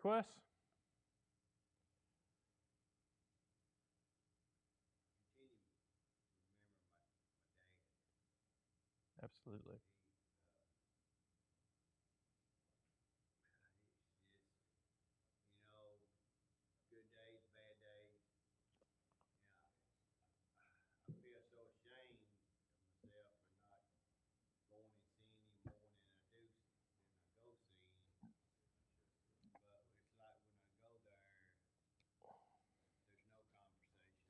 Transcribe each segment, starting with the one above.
requests? Continue to remember my dad. Absolutely. It's just, you know, good days, bad days. You know, I feel so ashamed of myself for not going and seeing him more than I do, than I go see him. But it's like when I go there, there's no conversation.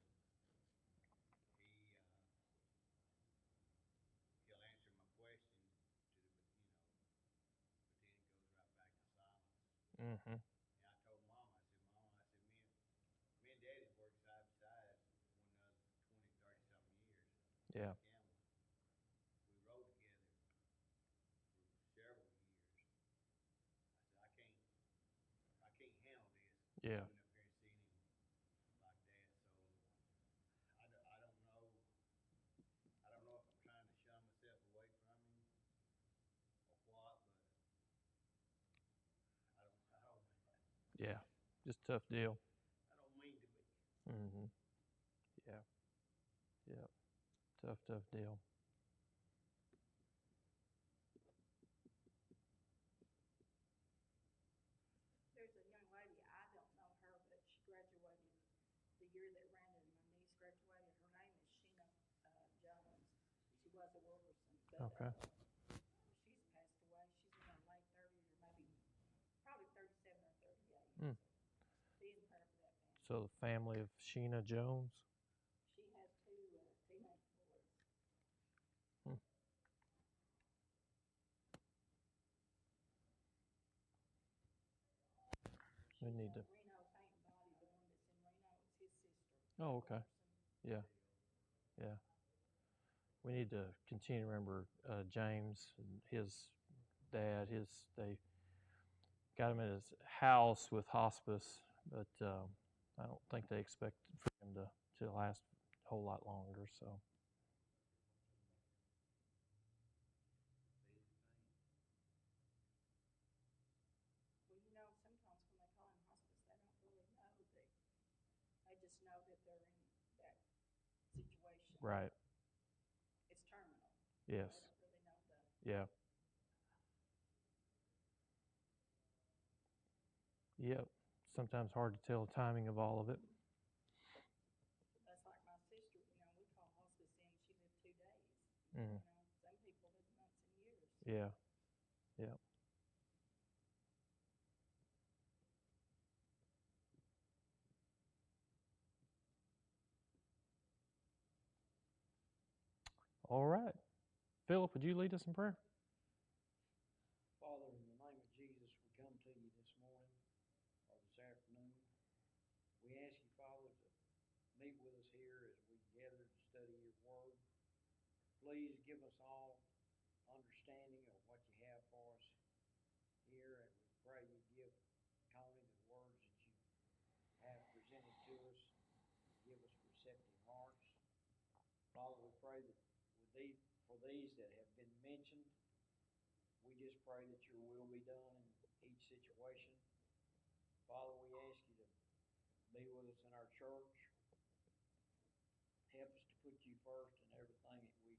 He he'll answer my questions to the, but then it goes right back to silence. Mm-hmm. And I told Mom, I said, Mom, I said, me and Daddy's worked side by side one another for 20, 30 something years Yeah. at Campbell. We rode together for several years. I said, I can't handle this Yeah. coming up here and seeing him like that. So I don't know. I don't know if I'm trying to shun myself away from him or what, but I don't, Yeah. Just tough deal. I don't mean to be. Mm-hmm. Yeah. Yeah. Tough deal. There's a young lady, I don't know her, but she graduated the year that Brandon and my niece graduated. Her name is Sheena Jones. She was a Wilkerson, but Okay. she's passed away. She's in her late 30s or maybe probably 37 or 38. Mm. So be in prayer for that family. So the family of Sheena Jones. She has two teenage boys. Hmm. We She's need to. Reno Paint and Body, the one that's in Reno is his sister. Oh, okay. Wilkerson. Yeah. Yeah. We need to continue to remember James and his dad. They got him at his house with hospice, but I don't think they expect for him to last a whole lot longer. So Well, sometimes when they call in hospice, they don't really know that. They just know that they're in that situation. right. It's terminal. Yes. They don't really know the. Yeah. Yep. Sometimes hard to tell the timing of all of it. That's like my sister. We call hospice in. She lived 2 days. Mm. Some people live months and years. Yeah. Yeah. All right. Philip, would you lead us in prayer? Father, in the name of Jesus, we come to you this morning or this afternoon. We ask you, Father, to meet with us here as we gather to study your word. Please give us all understanding of what you have for us here, and we pray you give Connie the words that you have presented to us. Give us receptive hearts. Father, we pray that for these that have been mentioned, we just pray that your will be done in each situation. Father, we ask you to be with us in our church. Help us to put you first in everything that we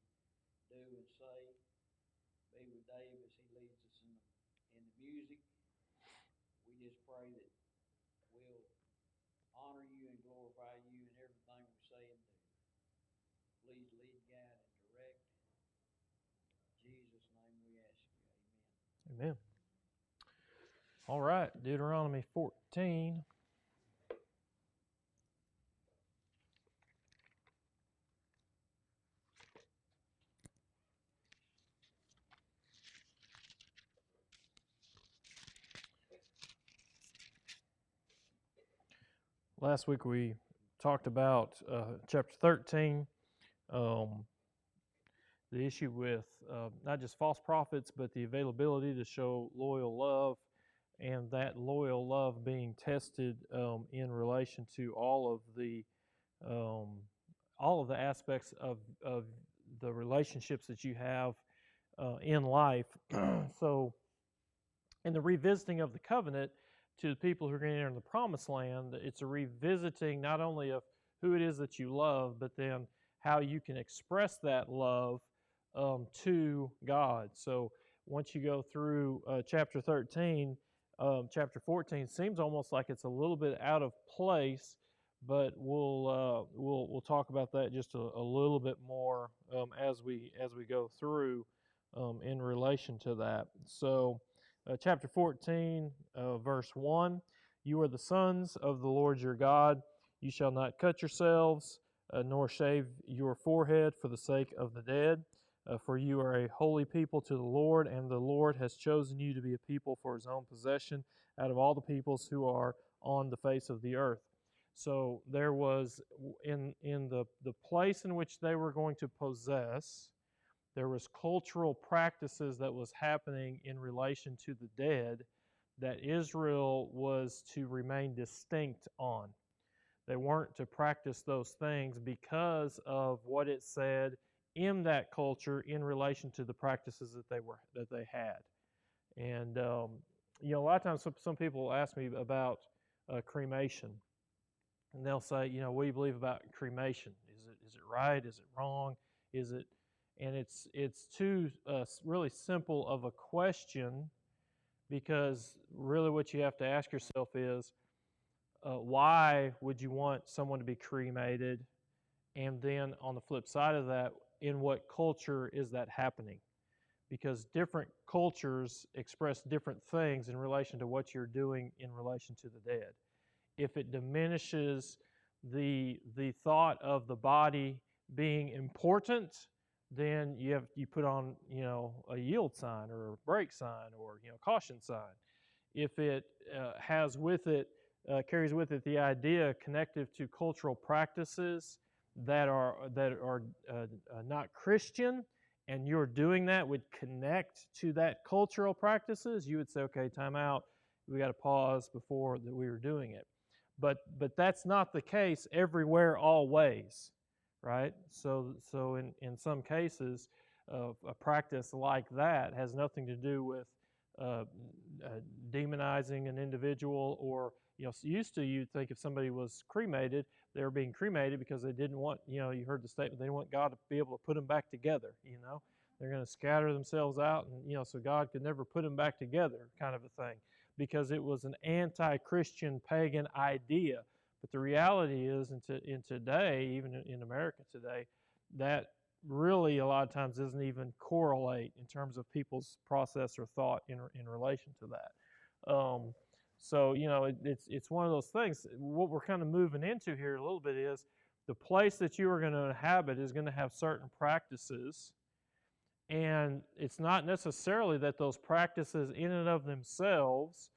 do and say. Be with Dave as he leads us in the music. We just pray that we'll honor you and glorify you in everything we say and do. Please lead, guide, and direct. In Jesus' name we ask you. Amen. Amen. All right. Deuteronomy 14. Last week we talked about chapter 13, the issue with not just false prophets, but the availability to show loyal love, and that loyal love being tested in relation to all of the aspects of the relationships that you have in life. So, in the revisiting of the covenant, to the people who are going to enter the promised land, it's a revisiting not only of who it is that you love, but then how you can express that love to God. So once you go through chapter 13, chapter 14 seems almost like it's a little bit out of place, but we'll talk about that just a little bit more as we go through in relation to that. So, chapter 14, verse 1: You are the sons of the Lord your God. You shall not cut yourselves, nor shave your forehead for the sake of the dead. For you are a holy people to the Lord, and the Lord has chosen you to be a people for his own possession out of all the peoples who are on the face of the earth. So there was, in the place in which they were going to possess, there was cultural practices that was happening in relation to the dead that Israel was to remain distinct on. They weren't to practice those things because of what it said in that culture in relation to the practices that they had. And a lot of times some people ask me about cremation, and they'll say, what do you believe about cremation? Is it right? Is it wrong? Is it? And it's too really simple of a question, because really what you have to ask yourself is, why would you want someone to be cremated? And then on the flip side of that, in what culture is that happening? Because different cultures express different things in relation to what you're doing in relation to the dead. If it diminishes the thought of the body being important, then you put on a yield sign or a brake sign or caution sign. If it has with it carries with it the idea connected to cultural practices that are not Christian, and you're doing that would connect to that cultural practices, you would say, okay, time out. We got to pause before that we were doing it. But that's not the case everywhere, always, right? So in some cases, a practice like that has nothing to do with demonizing an individual, or used to, you'd think if somebody was cremated, they were being cremated because they didn't want, you heard the statement, they didn't want God to be able to put them back together. They're going to scatter themselves out, and so God could never put them back together, kind of a thing, because it was an anti-Christian pagan idea. But the reality is, in today, even in America today, that really a lot of times doesn't even correlate in terms of people's process or thought in relation to that. So it's one of those things. What we're kind of moving into here a little bit is the place that you are going to inhabit is going to have certain practices, and it's not necessarily that those practices in and of themselves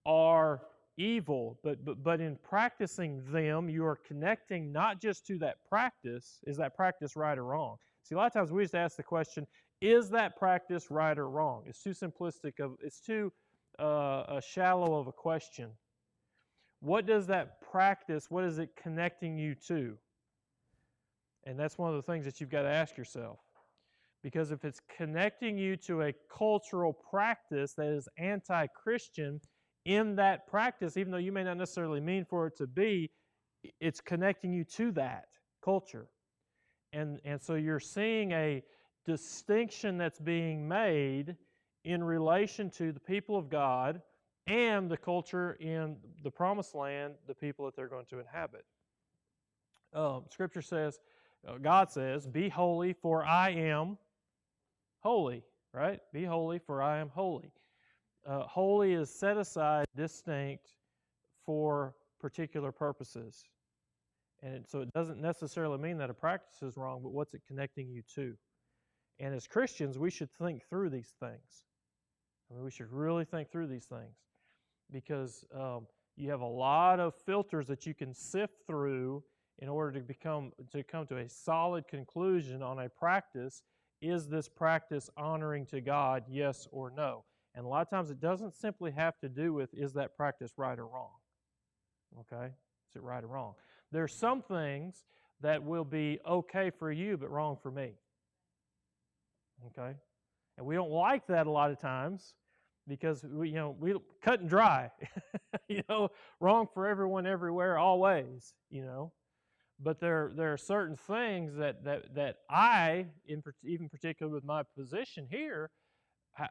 are evil, but in practicing them, you are connecting not just to that practice. Is that practice right or wrong? See, a lot of times we just ask the question, is that practice right or wrong? It's too simplistic. It's too shallow of a question. What does that practice, what is it connecting you to? And that's one of the things that you've got to ask yourself. Because if it's connecting you to a cultural practice that is anti-Christian, in that practice, even though you may not necessarily mean for it to be, it's connecting you to that culture. And so you're seeing a distinction that's being made in relation to the people of God and the culture in the promised land, the people that they're going to inhabit. Scripture says, God says, be holy for I am holy, right? Be holy for I am holy. Holy is set aside, distinct for particular purposes. And so it doesn't necessarily mean that a practice is wrong, but what's it connecting you to? And as Christians, we should think through these things. We should really think through these things, because you have a lot of filters that you can sift through in order to come to a solid conclusion on a practice. Is this practice honoring to God, yes or no? And a lot of times it doesn't simply have to do with, is that practice right or wrong? Okay? Is it right or wrong? There's some things that will be okay for you but wrong for me. Okay? And we don't like that a lot of times, because we cut and dry, wrong for everyone, everywhere, always, But there are certain things that I, even particularly with my position here,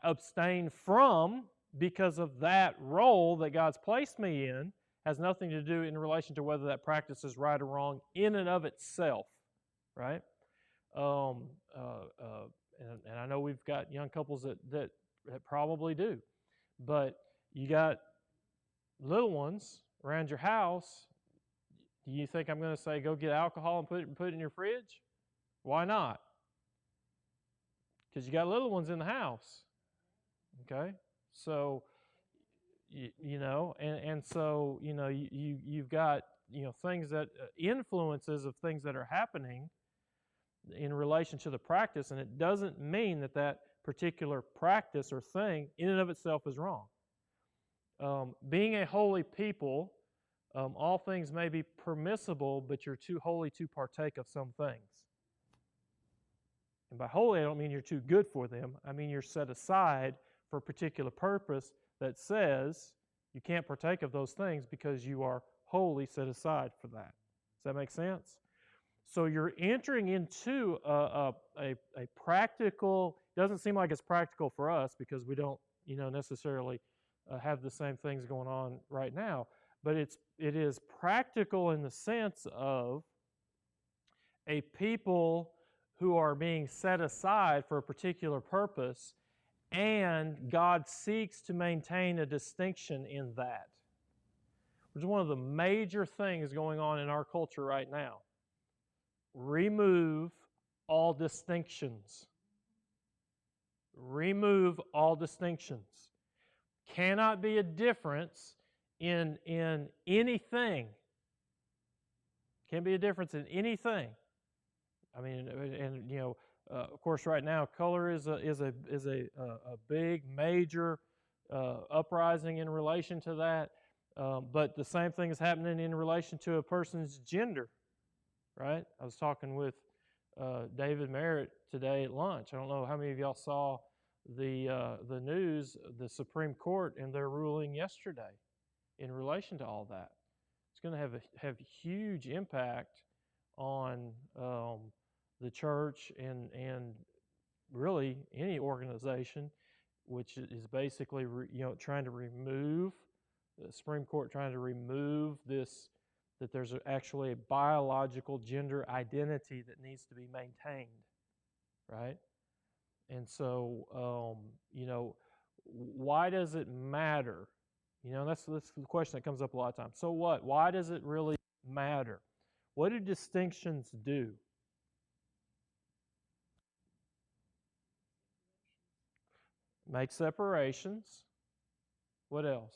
abstain from because of that role that God's placed me in. Has nothing to do in relation to whether that practice is right or wrong in and of itself, right? And I know we've got young couples that probably do, but you got little ones around your house. Do you think I'm going to say go get alcohol and put it in your fridge? Why not? Because you got little ones in the house. Okay, so so you've got things that influences of things that are happening in relation to the practice, and it doesn't mean that particular practice or thing in and of itself is wrong. Being a holy people, all things may be permissible, but you're too holy to partake of some things. And by holy, I don't mean you're too good for them. I mean you're set aside for a particular purpose that says you can't partake of those things because you are wholly set aside for that. Does that make sense? So you're entering into a practical, doesn't seem like it's practical for us because we don't necessarily have the same things going on right now, but it is practical in the sense of a people who are being set aside for a particular purpose, and God seeks to maintain a distinction in that, which is one of the major things going on in our culture right now. Remove all distinctions. Remove all distinctions. Cannot be a difference in anything. Can't be a difference in anything. I mean, and of course, right now, color is a big major uprising in relation to that. But the same thing is happening in relation to a person's gender, right? I was talking with David Merritt today at lunch. I don't know how many of y'all saw the news, the Supreme Court and their ruling yesterday in relation to all that. It's going to have huge impact on the church and really any organization, which is basically trying to remove the Supreme Court trying to remove this, that there's actually a biological gender identity that needs to be maintained, right? And so why does it matter? That's the question that comes up a lot of times. So what? Why does it really matter? What do distinctions do? Make separations. What else?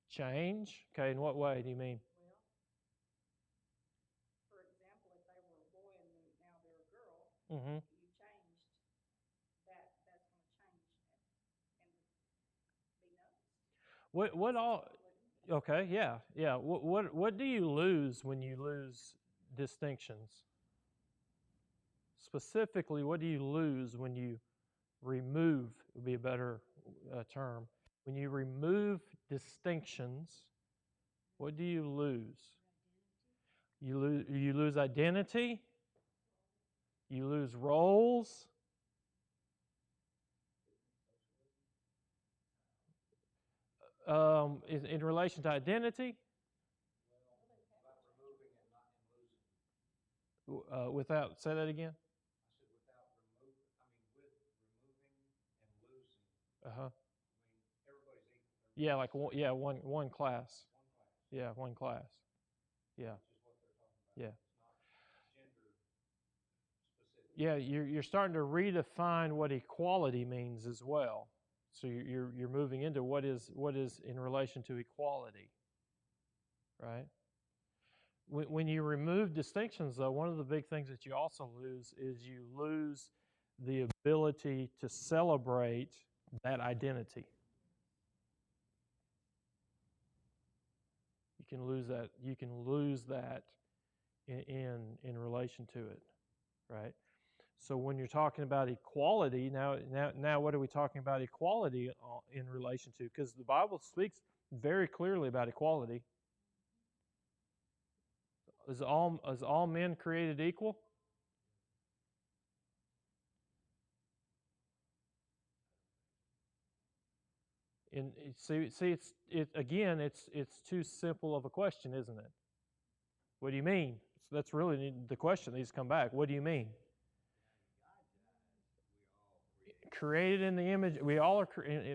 Change. Okay, in what way do you mean? Well, for example, if they were a boy and now they're a girl, Mm-hmm. you changed, that's going to change and be noticed. What all? Okay, yeah. What do you lose when you lose distinctions? Specifically, what do you lose when you remove? Would be a better term. When you remove distinctions, what do you lose? You lose identity. You lose roles. In relation to identity. Without, say that again. Uh-huh. Yeah, like one class. Yeah, one class. Yeah. Yeah. Yeah, you're starting to redefine what equality means as well. So you're moving into what is in relation to equality, right? When you remove distinctions, though, one of the big things that you also lose is you lose the ability to celebrate that identity. You can lose that. You can lose that in relation to it, right? So when you're talking about equality, now what are we talking about equality in relation to? Because the Bible speaks very clearly about equality. Is all men created equal? And it's too simple of a question, isn't it? What do you mean? So that's really the question that needs to come back. What do you mean? Created in the image, we all are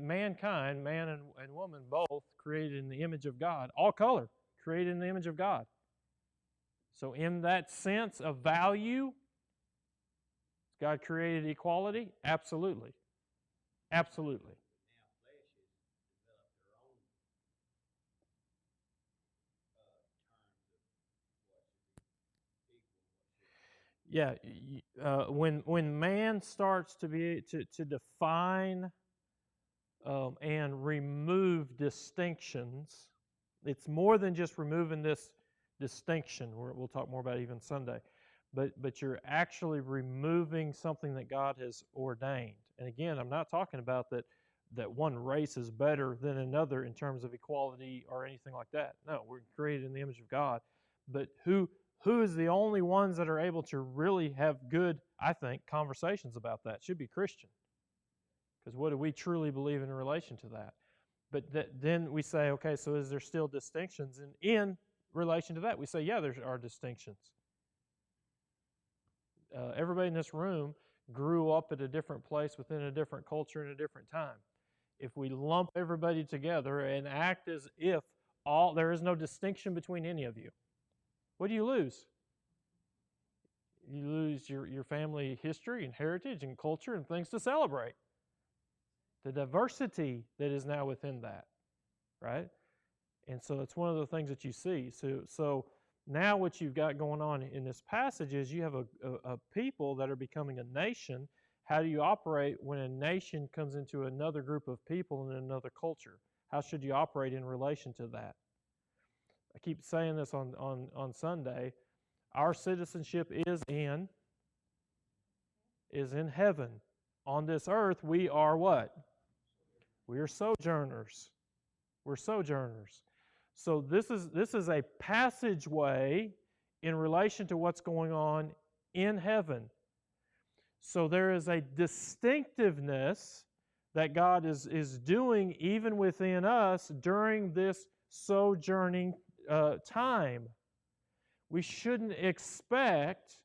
mankind, man and woman, both created in the image of God. All color, created in the image of God. So in that sense of value, God created equality? Absolutely. Absolutely. Yeah, when man starts to define and remove distinctions, it's more than just removing this distinction. We'll talk more about it even Sunday, but you're actually removing something that God has ordained. And again, I'm not talking about that one race is better than another in terms of equality or anything like that. No, we're created in the image of God, but who is the only ones that are able to really have good, I think, conversations about that? Should be Christian. Because what do we truly believe in relation to that? But then we say, okay, so is there still distinctions? And in relation to that, we say, yeah, there are distinctions. Everybody in this room grew up at a different place within a different culture in a different time. If we lump everybody together and act as if there is no distinction between any of you, what do you lose? You lose your family history and heritage and culture and things to celebrate. The diversity that is now within that, right? And so it's one of the things that you see. So now what you've got going on in this passage is you have a people that are becoming a nation. How do you operate when a nation comes into another group of people in another culture? How should you operate in relation to that? I keep saying this on Sunday. Our citizenship is in heaven. On this earth, we are what? We are sojourners. We're sojourners. So this is a passageway in relation to what's going on in heaven. So there is a distinctiveness that God is doing even within us during this sojourning time. We shouldn't expect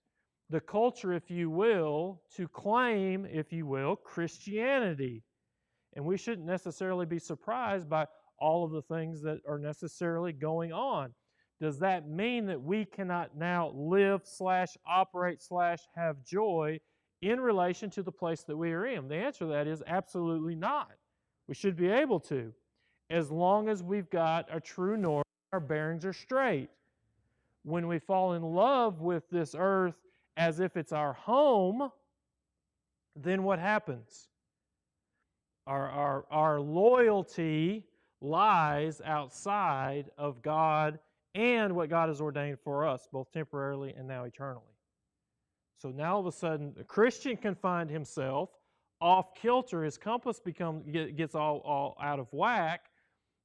the culture, if you will, to claim, if you will, Christianity. And we shouldn't necessarily be surprised by all of the things that are necessarily going on. Does that mean that we cannot now live / operate / have joy in relation to the place that we are in? The answer to that is absolutely not. We should be able to, as long as we've got a true north, our bearings are straight. When we fall in love with this earth as if it's our home, then what happens? Our loyalty lies outside of God and what God has ordained for us, both temporarily and now eternally. So now all of a sudden, a Christian can find himself off kilter. His compass gets all out of whack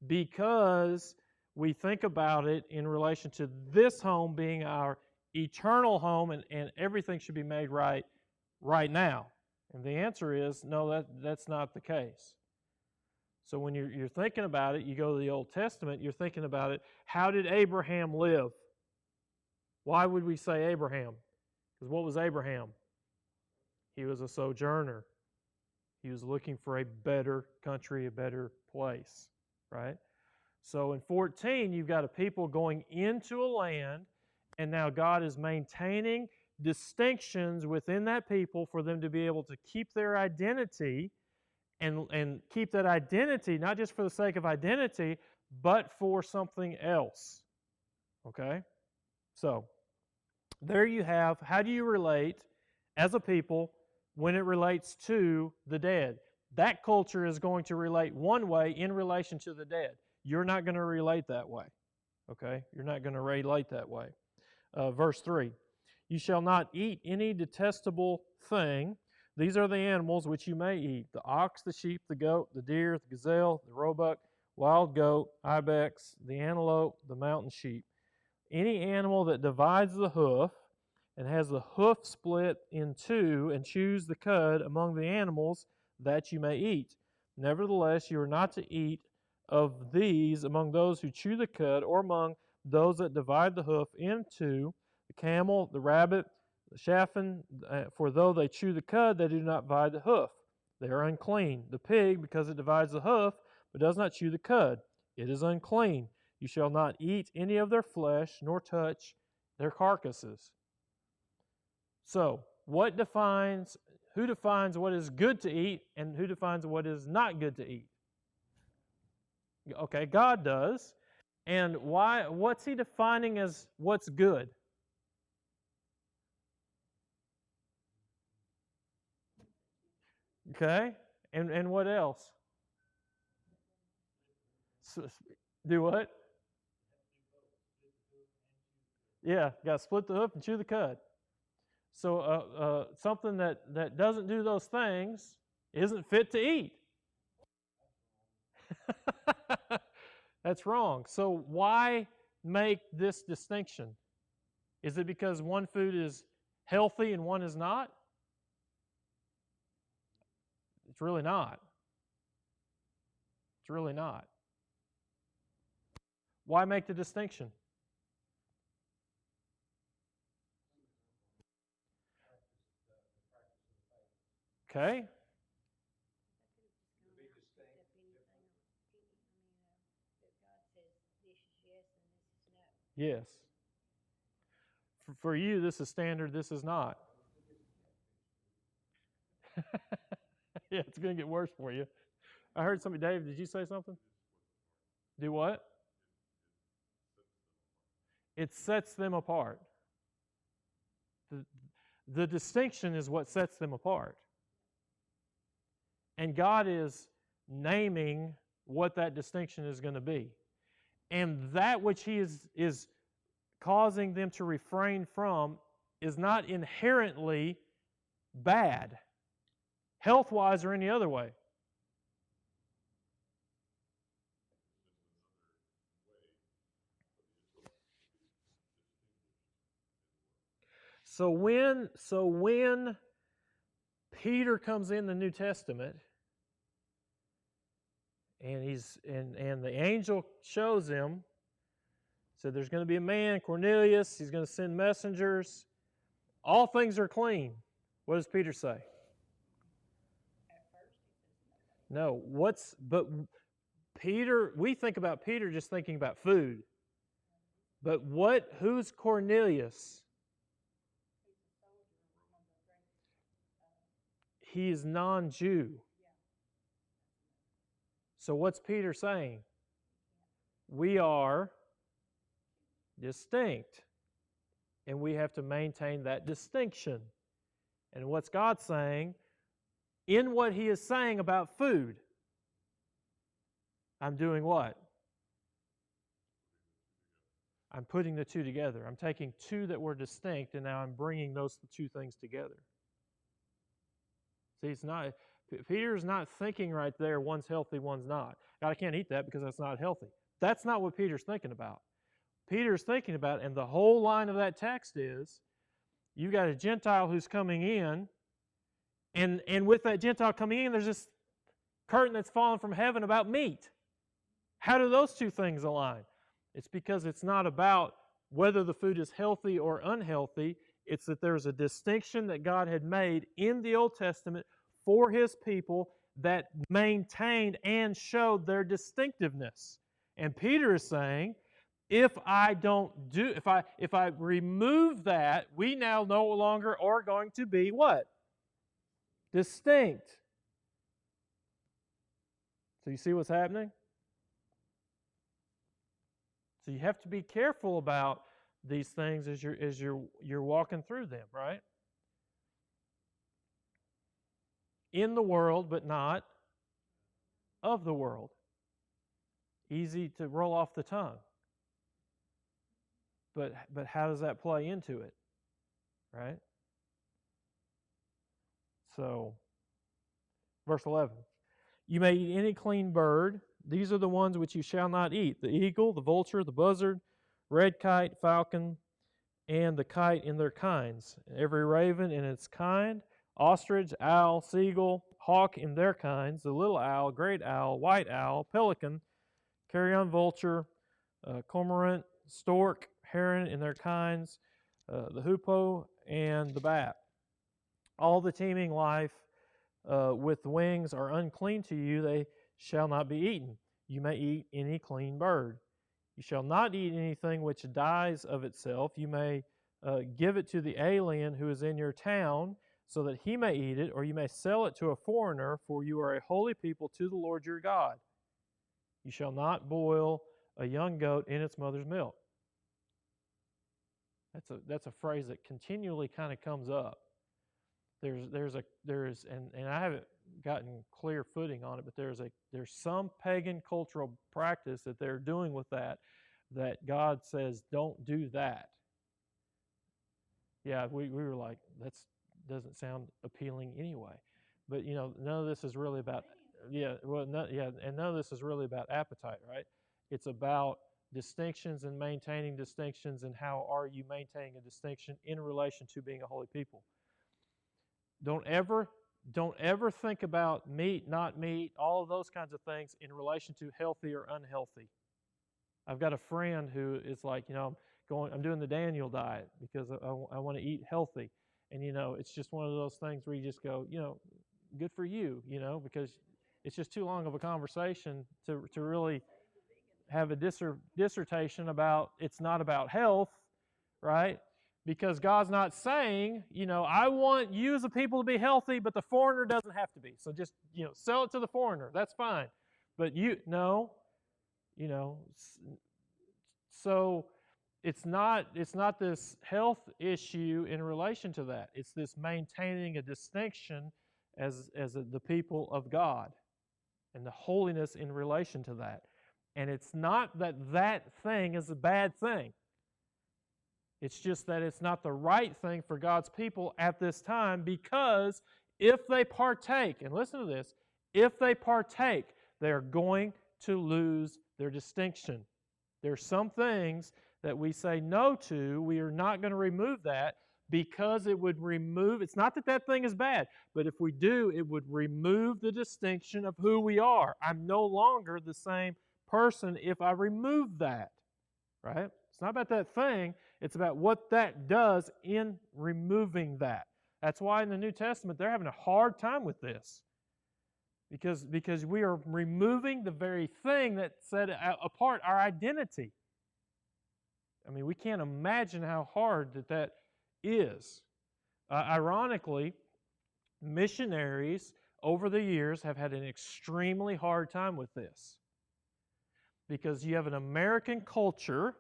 because we think about it in relation to this home being our eternal home, and everything should be made right now. And the answer is no, that's not the case. So when you're thinking about it, you go to the Old Testament, you're thinking about it, how did Abraham live? Why would we say Abraham? Because what was Abraham? He was a sojourner. He was looking for a better country, a better place, right? So in 14, you've got a people going into a land, and now God is maintaining distinctions within that people for them to be able to keep their identity and keep that identity not just for the sake of identity, but for something else. Okay? So, there you have, how do you relate as a people when it relates to the dead? That culture is going to relate one way in relation to the dead. You're not going to relate that way. Okay? You're not going to relate that way. Verse 3. You shall not eat any detestable thing. These are the animals which you may eat: the ox, the sheep, the goat, the deer, the gazelle, the roebuck, wild goat, ibex, the antelope, the mountain sheep. Any animal that divides the hoof and has the hoof split in two and chews the cud among the animals, that you may eat. Nevertheless, you are not to eat of these among those who chew the cud, or among those that divide the hoof into the camel, the rabbit, the chafin, for though they chew the cud, they do not divide the hoof. They are unclean. The pig, because it divides the hoof, but does not chew the cud, it is unclean. You shall not eat any of their flesh, nor touch their carcasses. So, who defines what is good to eat, and who defines what is not good to eat? Okay, God does. And why? What's He defining as what's good? Okay, and what else? Do what? Yeah, got to split the hoof and chew the cud. So something that doesn't do those things isn't fit to eat. That's wrong. So why make this distinction? Is it because one food is healthy and one is not? It's really not. It's really not. Why make the distinction? Okay. Yes. For you, this is standard, this is not. Yeah, it's going to get worse for you. I heard somebody, Dave, did you say something? Do what? It sets them apart. The distinction is what sets them apart. And God is naming what that distinction is going to be. And that which He is causing them to refrain from is not inherently bad, health-wise or any other way. So when Peter comes in the New Testament, and the angel shows him, said there's going to be a man, Cornelius, he's going to send messengers. All things are clean. What does Peter say? No. But Peter, we think about Peter just thinking about food. But who's Cornelius? He is non-Jew. So what's Peter saying? We are distinct, and we have to maintain that distinction. And what's God saying? In what He is saying about food, I'm doing what? I'm putting the two together. I'm taking two that were distinct, and now I'm bringing those two things together. See, Peter's not thinking right there, one's healthy, one's not. God, I can't eat that because that's not healthy. That's not what Peter's thinking about. Peter's thinking about, and the whole line of that text is, you've got a Gentile who's coming in, and with that Gentile coming in, there's this curtain that's fallen from heaven about meat. How do those two things align? It's because it's not about whether the food is healthy or unhealthy. It's that there's a distinction that God had made in the Old Testament for His people that maintained and showed their distinctiveness. And Peter is saying, if I remove that, we now no longer are going to be what? Distinct. So you see what's happening? So you have to be careful about these things as you're walking through them, right? In the world, but not of the world. Easy to roll off the tongue. But how does that play into it? right? So, verse 11. You may eat any clean bird. These are the ones which you shall not eat: the eagle, the vulture, the buzzard, red kite, falcon, and the kite in their kinds, every raven in its kind, ostrich, owl, seagull, hawk in their kinds, the little owl, great owl, white owl, pelican, carrion vulture, cormorant, stork, heron in their kinds, the hoopoe, and the bat. All the teeming life with wings are unclean to you, they shall not be eaten. You may eat any clean bird. You shall not eat anything which dies of itself. You may give it to the alien who is in your town, so that he may eat it, or you may sell it to a foreigner, for you are a holy people to the Lord your God. You shall not boil a young goat in its mother's milk. That's a phrase that continually kind of comes up. And I haven't gotten clear footing on it, but there's some pagan cultural practice that they're doing with that God says don't do that. Yeah, we were like, that doesn't sound appealing anyway. But none of this is really about and none of this is really about appetite, right? It's about distinctions and maintaining distinctions, and how are you maintaining a distinction in relation to being a holy people. Don't ever think about meat, not meat, all of those kinds of things in relation to healthy or unhealthy. I've got a friend who is like, I'm doing the Daniel diet because I want to eat healthy. And, it's just one of those things where you just go, good for you, because it's just too long of a conversation to really have a dissertation about, it's not about health, right? Because God's not saying, I want you as a people to be healthy, but the foreigner doesn't have to be. So just, sell it to the foreigner. That's fine. But so it's not this health issue in relation to that. It's this maintaining a distinction as the people of God and the holiness in relation to that. And it's not that thing is a bad thing. It's just that it's not the right thing for God's people at this time, because if they partake, and listen to this, if they partake, they are going to lose their distinction. There are some things that we say no to. We are not going to remove that because it would remove, it's not that thing is bad, but if we do, it would remove the distinction of who we are. I'm no longer the same person if I remove that, right? It's not about that thing. It's about what that does in removing that. That's why in the New Testament they're having a hard time with this. Because we are removing the very thing that set apart our identity. I mean, we can't imagine how hard that is. Ironically, missionaries over the years have had an extremely hard time with this. Because you have an American culture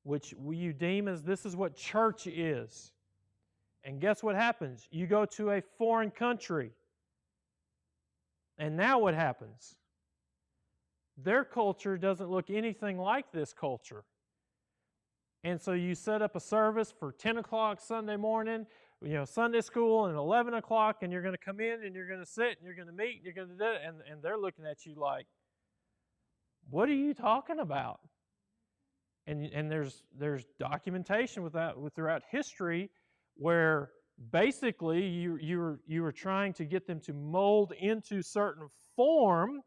which you deem as this is what church is. And guess what happens? You go to a foreign country. And now what happens? Their culture doesn't look anything like this culture. And so you set up a service for 10 o'clock Sunday morning, Sunday school, and 11 o'clock, and you're going to come in, and you're going to sit, and you're going to meet, and you're going to do it, and they're looking at you like, what are you talking about? And there's documentation with throughout history where basically you were trying to get them to mold into certain form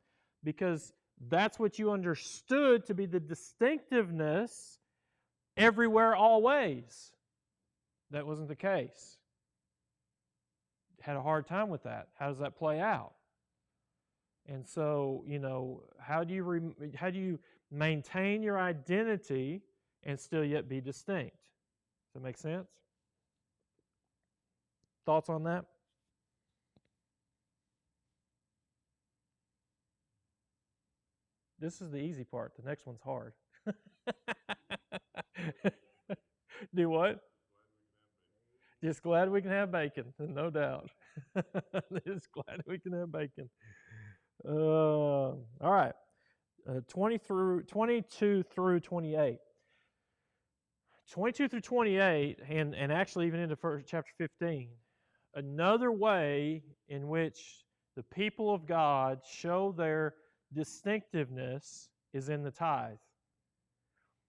because that's what you understood to be the distinctiveness everywhere, always. That wasn't the case. Had a hard time with that. How does that play out? And so, how do you maintain your identity and still yet be distinct? Does that make sense? Thoughts on that? This is the easy part. The next one's hard. Do what? Just glad we can have bacon, no doubt. Just glad we can have bacon. All right. 22 through 28. 22 through 28, and actually even into chapter 15, another way in which the people of God show their distinctiveness is in the tithe.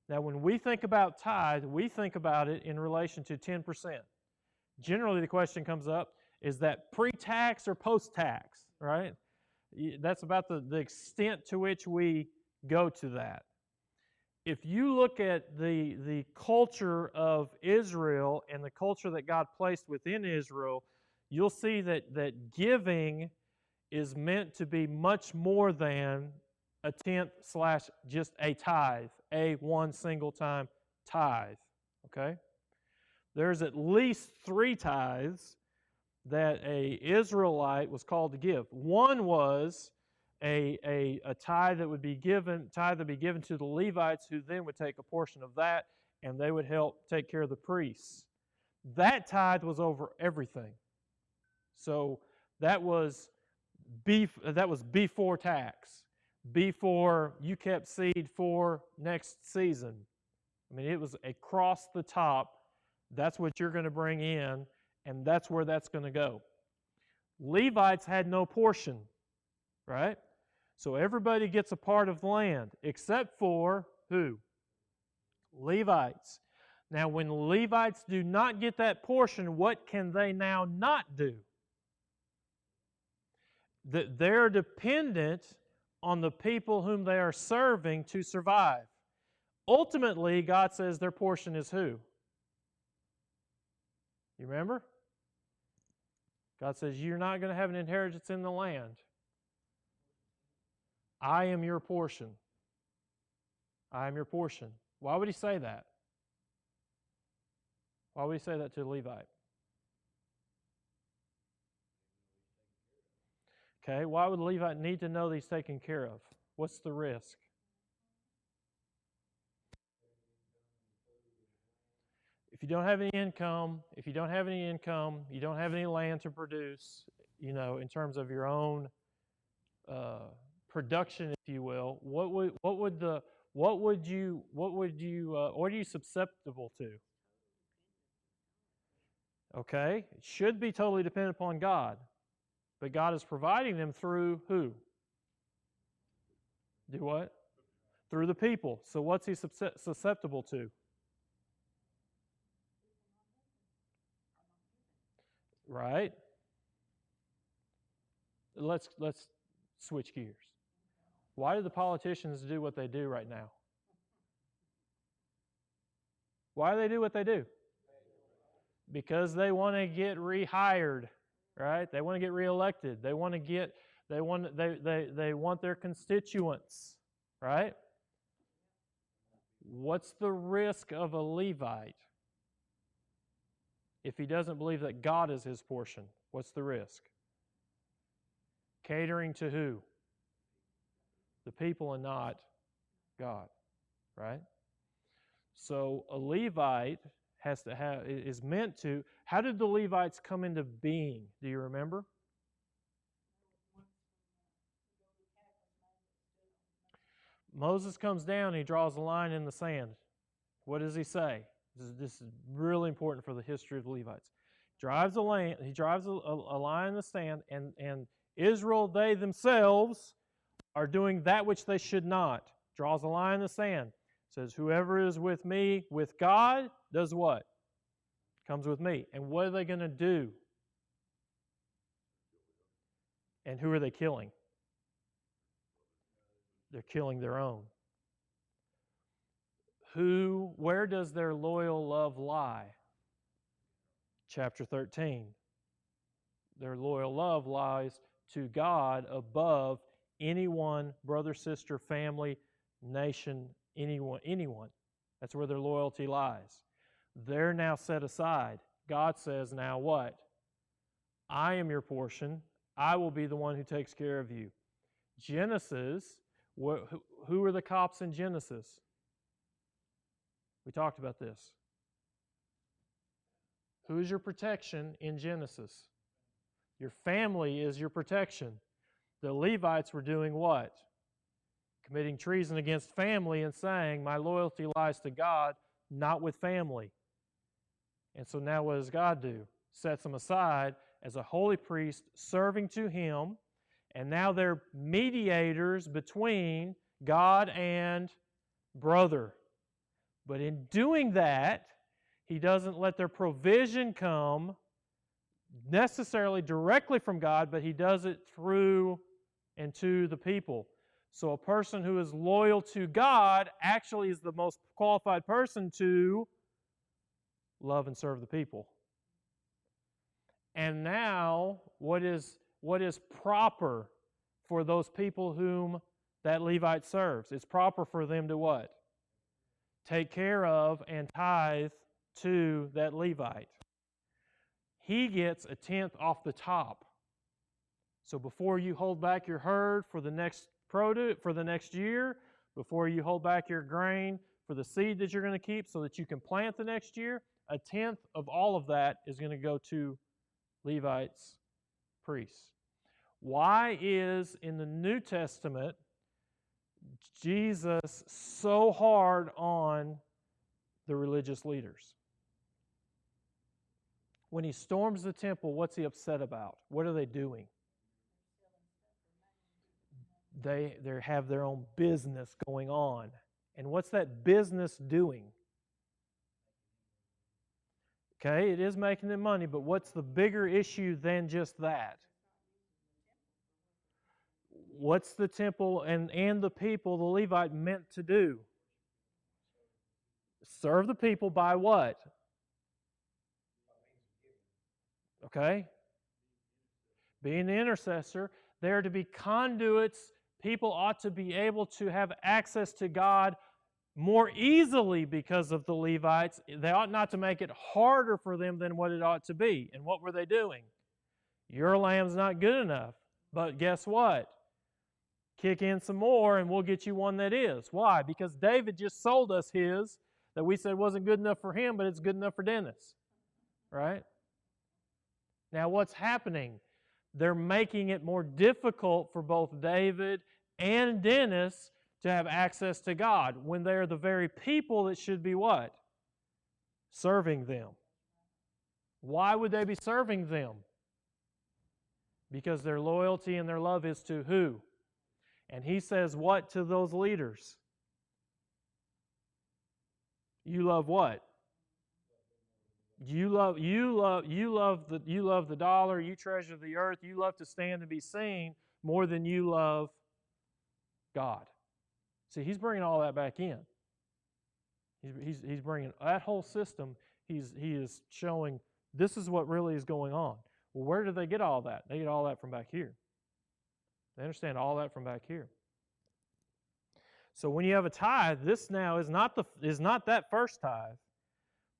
Now, when we think about tithe, we think about it in relation to 10%. Generally, the question comes up, is that pre-tax or post-tax, right? That's about the extent to which we go to that. If you look at the culture of Israel and the culture that God placed within Israel, you'll see that giving is meant to be much more than a tenth / just a tithe, a one single time tithe. Okay? There's at least 3 tithes that a Israelite was called to give. One was a tithe that would be given to the Levites, who then would take a portion of that and they would help take care of the priests. That tithe was over everything. So that was before tax, before you kept seed for next season. I mean, it was across the top. That's what you're going to bring in, and that's where that's going to go. Levites had no portion, right? So everybody gets a part of the land, except for who? Levites. Now, when Levites do not get that portion, what can they now not do? That they're dependent on the people whom they are serving to survive. Ultimately, God says their portion is who? You remember? God says, you're not going to have an inheritance in the land. I am your portion. I am your portion. Why would he say that? Why would he say that to a Levite? Okay, why would a Levite need to know that he's taken care of? What's the risk? If you don't have any income, you don't have any land to produce, in terms of your own production, if you will, what are you susceptible to? Okay, it should be totally dependent upon God, but God is providing them through who? Do what? Through the people. So what's he susceptible to? Right? Let's switch gears. Why do the politicians do what they do right now? Why do they do what they do? Because they want to get rehired, right? They want to get reelected. They want their constituents, right? What's the risk of a Levite if he doesn't believe that God is his portion? What's the risk? Catering to who? The people and not God, right? So a Levite is meant to. How did the Levites come into being? Do you remember? Moses comes down and he draws a line in the sand. What does he say? This is really important for the history of the Levites. He drives a line in the sand, and Israel, they themselves, are doing that which they should not. Draws a line in the sand. Says, whoever is with me, with God, does what? Comes with me. And what are they going to do? And who are they killing? They're killing their own. Where does their loyal love lie? Chapter 13. Their loyal love lies to God above anyone, brother, sister, family, nation, anyone. That's where their loyalty lies. They're now set aside. God says, now what? I am your portion. I will be the one who takes care of you. Genesis, who are the cops in Genesis? We talked about this. Who is your protection in Genesis? Your family is your protection. The Levites were doing what? Committing treason against family and saying, my loyalty lies to God, not with family. And so now what does God do? Sets them aside as a holy priest serving to Him, and now they're mediators between God and brother. But in doing that, He doesn't let their provision come necessarily directly from God, but He does it through and to the people. So a person who is loyal to God actually is the most qualified person to love and serve the people. And now, what is proper for those people whom that Levite serves? It's proper for them to what? Take care of and tithe to that Levite. He gets a tenth off the top. So before you hold back your herd for the next produce for the next year, before you hold back your grain for the seed that you're going to keep so that you can plant the next year, a tenth of all of that is going to go to Levites, priests. Why is in the New Testament Jesus so hard on the religious leaders? When He storms the temple, what's He upset about? What are they doing? They have their own business going on. And what's that business doing? Okay, it is making them money, but what's the bigger issue than just that? What's the temple and the people, the Levite, meant to do? Serve the people by what? Okay? Being the intercessor. They are to be conduits. People ought to be able to have access to God more easily because of the Levites. They ought not to make it harder for them than what it ought to be. And what were they doing? Your lamb's not good enough. But guess what? Kick in some more and we'll get you one that is. Why? Because David just sold us his that we said wasn't good enough for him, but it's good enough for Dennis. Right? Now what's happening? They're making it more difficult for both David and Dennis to have access to God when they're the very people that should be what? Serving them. Why would they be serving them? Because their loyalty and their love is to who? And He says what to those leaders? You love what? You love the dollar, you treasure the earth, you love to stand and be seen more than you love God. See, He's bringing all that back in. He's bringing that whole system. He is showing this is what really is going on. Well, where do they get all that? They get all that from back here. They understand all that from back here. So when you have a tithe, this now is not that first tithe.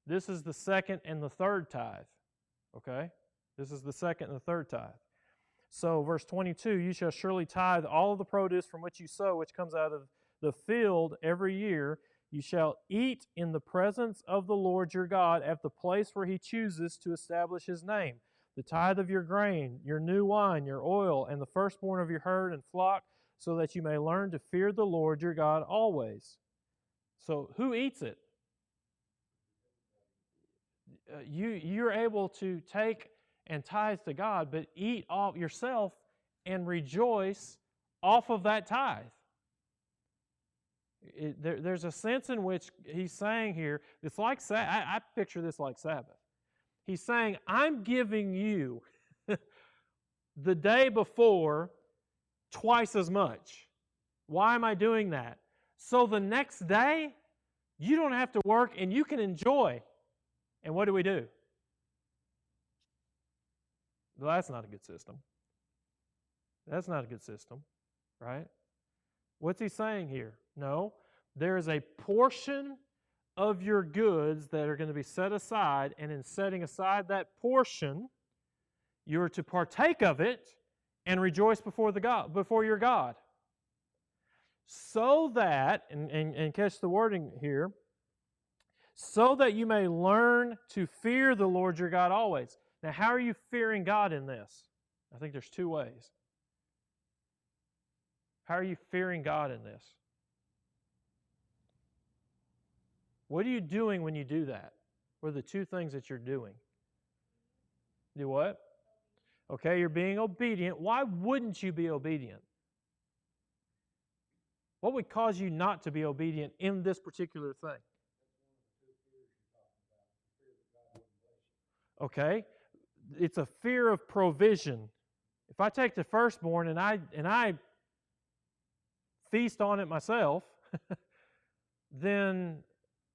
This is the second and the third tithe. Okay? This is the second and the third tithe. So verse 22, you shall surely tithe all of the produce from which you sow, which comes out of the field every year. You shall eat in the presence of the Lord your God at the place where He chooses to establish His name. The tithe of your grain, your new wine, your oil, and the firstborn of your herd and flock, so that you may learn to fear the Lord your God always. So who eats it? You're able to take and tithe to God, but eat off yourself and rejoice off of that tithe. There's a sense in which He's saying here, it's like, I picture this like Sabbath. He's saying, I'm giving you the day before twice as much. Why am I doing that? So the next day, you don't have to work and you can enjoy. And what do? Well, that's not a good system. That's not a good system, right? What's He saying here? No, there is a portion of your goods that are going to be set aside, and in setting aside that portion, you are to partake of it and rejoice before your God. So that, and catch the wording here, so that you may learn to fear the Lord your God always. Now, how are you fearing God in this? I think there's two ways. How are you fearing God in this? What are you doing when you do that? What are the two things that you're doing? Do what? Okay, you're being obedient. Why wouldn't you be obedient? What would cause you not to be obedient in this particular thing? Okay, it's a fear of provision. If I take the firstborn and I feast on it myself, then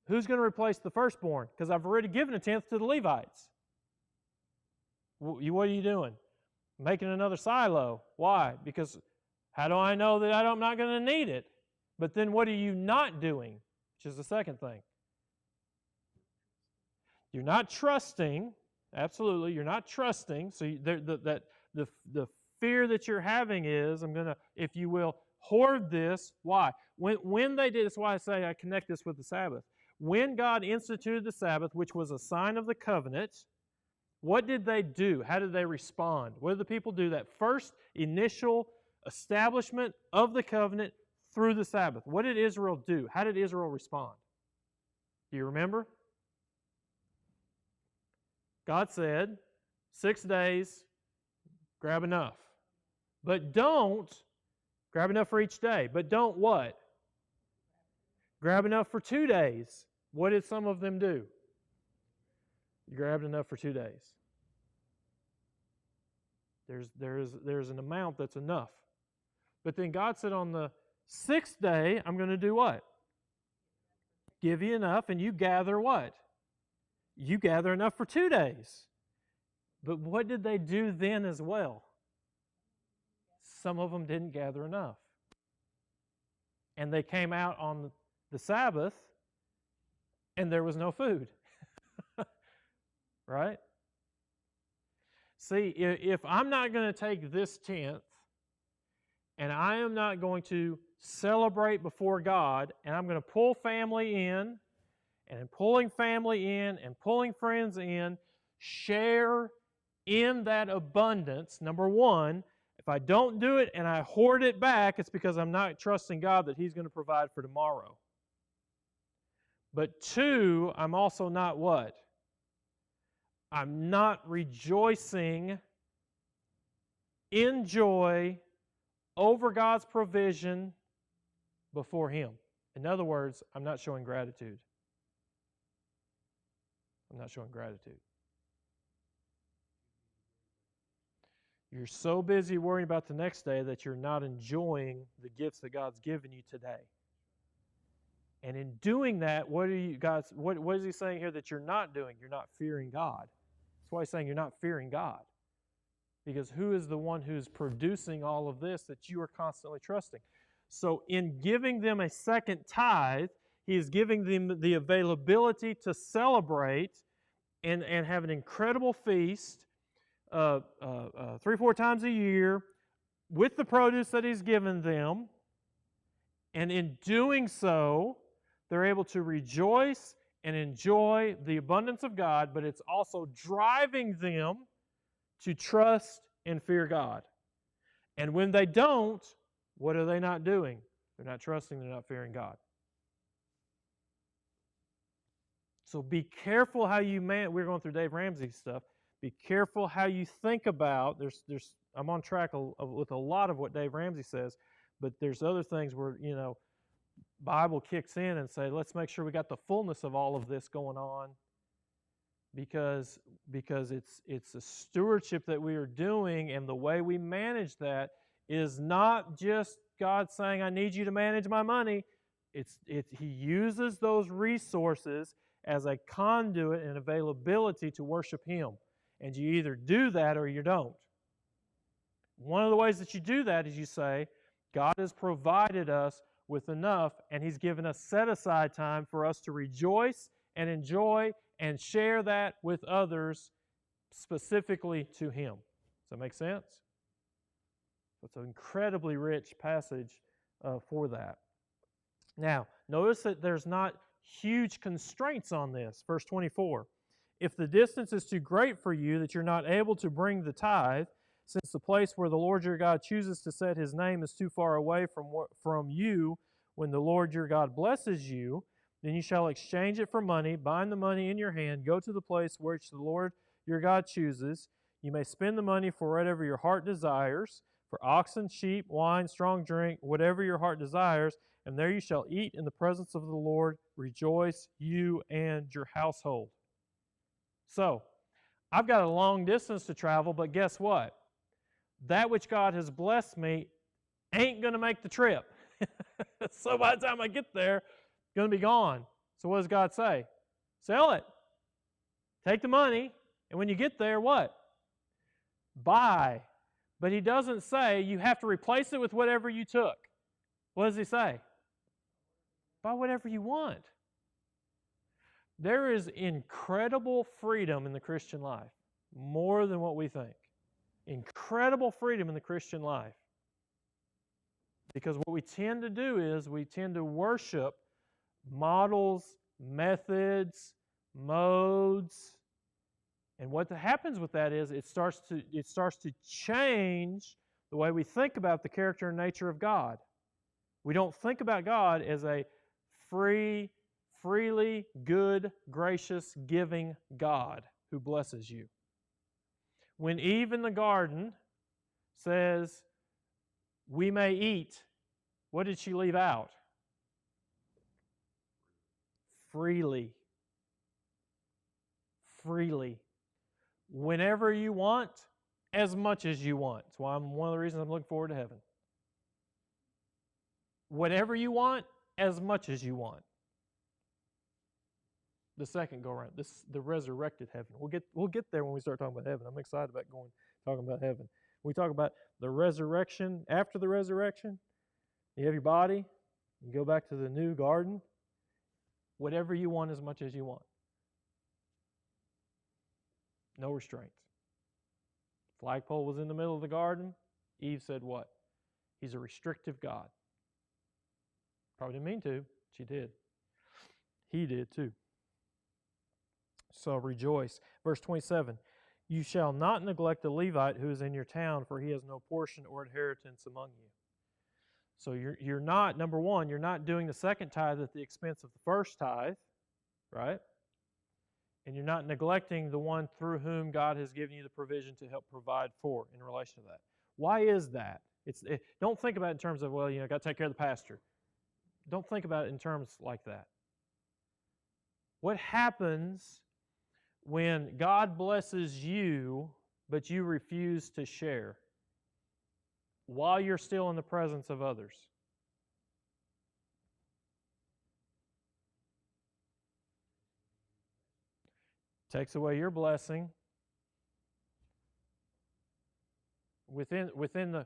who's going to replace the firstborn? Because I've already given a tenth to the Levites. What are you doing? Making another silo. Why? Because how do I know that I'm not going to need it? But then what are you not doing? Which is the second thing. You're not trusting. Absolutely, you're not trusting. So the fear that you're having is, I'm going to, if you will, hoard this. Why? When they did, that's why I say I connect this with the Sabbath. When God instituted the Sabbath, which was a sign of the covenant, what did they do? How did they respond? What did the people do? That first initial establishment of the covenant through the Sabbath. What did Israel do? How did Israel respond? Do you remember? God said, 6 days, grab enough. But don't, grab enough for each day. But don't what? Grab enough for 2 days. What did some of them do? You grabbed enough for 2 days. There's an amount that's enough. But then God said on the 6th day, I'm going to do what? Give you enough, and you gather what? You gather enough for 2 days. But what did they do then as well? Some of them didn't gather enough. And they came out on the Sabbath, and there was no food. Right? See, if I'm not going to take this tenth, and I am not going to celebrate before God, and I'm going to pull family in, and pulling family in, and pulling friends in, share in that abundance, number one, if I don't do it and I hoard it back, it's because I'm not trusting God that He's going to provide for tomorrow. But two, I'm also not what? I'm not rejoicing in joy over God's provision before Him. In other words, I'm not showing gratitude. I'm not showing gratitude. You're so busy worrying about the next day that you're not enjoying the gifts that God's given you today. And in doing that, what is He saying here that you're not doing? You're not fearing God. That's why He's saying you're not fearing God. Because who is the one who's producing all of this that you are constantly trusting? So in giving them a second tithe, He is giving them the availability to celebrate and have an incredible feast 3-4 times a year with the produce that He's given them. And in doing so, they're able to rejoice and enjoy the abundance of God, but it's also driving them to trust and fear God. And when they don't, what are they not doing? They're not trusting, they're not fearing God. So be careful how you we're going through Dave Ramsey's stuff. Be careful how you think about, I'm on track with a lot of what Dave Ramsey says, but there's other things where, Bible kicks in and say, let's make sure we got the fullness of all of this going on, because it's a stewardship that we are doing, and the way we manage that is not just God saying, I need you to manage my money. He uses those resources as a conduit and availability to worship Him. And you either do that or you don't. One of the ways that you do that is you say, God has provided us with enough, and He's given us set-aside time for us to rejoice and enjoy and share that with others, specifically to Him. Does that make sense? It's an incredibly rich passage for that. Now, notice that there's not huge constraints on this. Verse 24. If the distance is too great for you that you're not able to bring the tithe, since the place where the Lord your God chooses to set His name is too far away from you when the Lord your God blesses you, Then you shall exchange it for money, bind the money in your hand, go to the place which the Lord your God chooses. You may spend the money for whatever your heart desires, for oxen, sheep, wine, strong drink, whatever your heart desires, and there you shall eat in the presence of the Lord. Rejoice, you and your household. So, I've got a long distance to travel, but guess what? That which God has blessed me ain't going to make the trip. So by the time I get there, it's going to be gone. So what does God say? Sell it. Take the money, and when you get there, what? Buy. But he doesn't say you have to replace it with whatever you took. What does he say? Buy whatever you want. There is incredible freedom in the Christian life, more than what we think. Incredible freedom in the Christian life. Because what we tend to do is we tend to worship models, methods, modes, and what happens with that is it starts to change the way we think about the character and nature of God. We don't think about God as a freely good, gracious, giving God who blesses you. When Eve in the garden says, we may eat, what did she leave out? Freely. Freely. Whenever you want, as much as you want. That's why one of the reasons I'm looking forward to heaven. Whatever you want, as much as you want. The second go around, the resurrected heaven. We'll get there when we start talking about heaven. I'm excited about talking about heaven. We talk about the resurrection. After the resurrection, you have your body. You go back to the new garden. Whatever you want, as much as you want. No restraints. Flagpole was in the middle of the garden. Eve said what? He's a restrictive God. Probably didn't mean to. She did. He did too. So rejoice. Verse 27, you shall not neglect the Levite who is in your town, for he has no portion or inheritance among you. So you're not, number one, you're not doing the second tithe at the expense of the first tithe, right? And you're not neglecting the one through whom God has given you the provision to help provide for in relation to that. Why is that? Don't think about it in terms of, well, got to take care of the pastor. Don't think about it in terms like that. What happens when God blesses you, but you refuse to share while you're still in the presence of others? Takes away your blessing. Within the